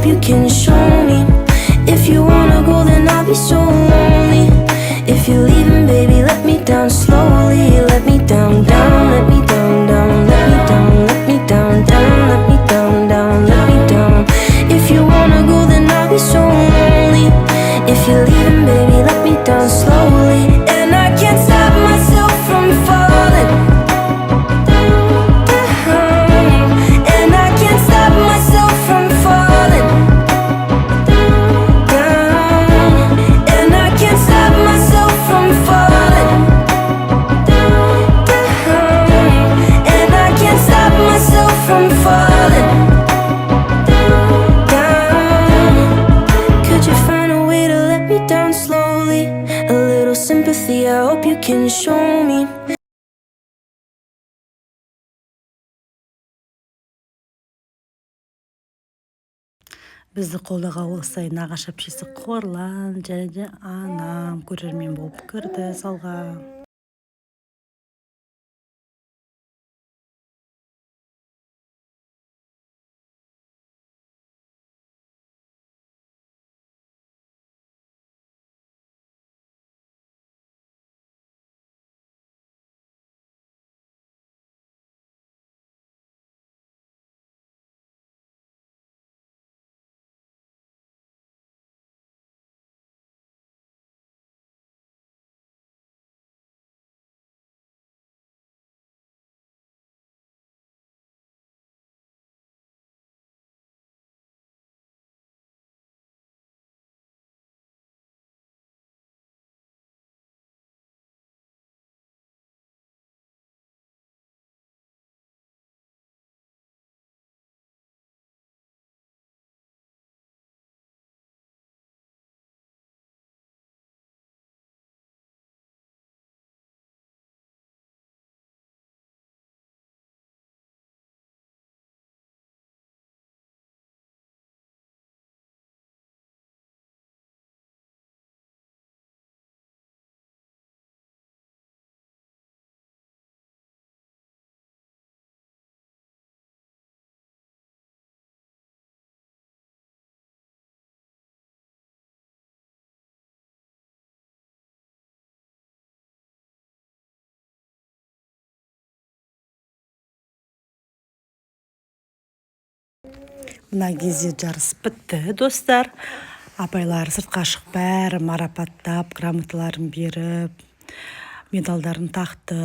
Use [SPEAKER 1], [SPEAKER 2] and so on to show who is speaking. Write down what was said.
[SPEAKER 1] you can show me. If you wanna go, then I'll be so lonely. If you're leaving, baby, let me down slowly. Let me down, down, let me down, down, let me down, let me down, down, let me down, down, let me down. If you wanna go, then I'll be so lonely. If you're leaving, baby, let me down slowly. And I can't stop myself from falling down. And I can't stop myself from falling down. And I can't stop myself from falling down. And I can't stop myself from falling down. Could you find a way to let me down slowly? A little sympathy, I hope you can show me.
[SPEAKER 2] Бізді қолдауға олсай нағашы әпшесі Қорлан және анам көрермен болып кірді залға. Мына кезде жарыс бітті, достар. Апайлар сыртқа шығып бәрі марапаттап, грамоталарын беріп, медалдарын тақты.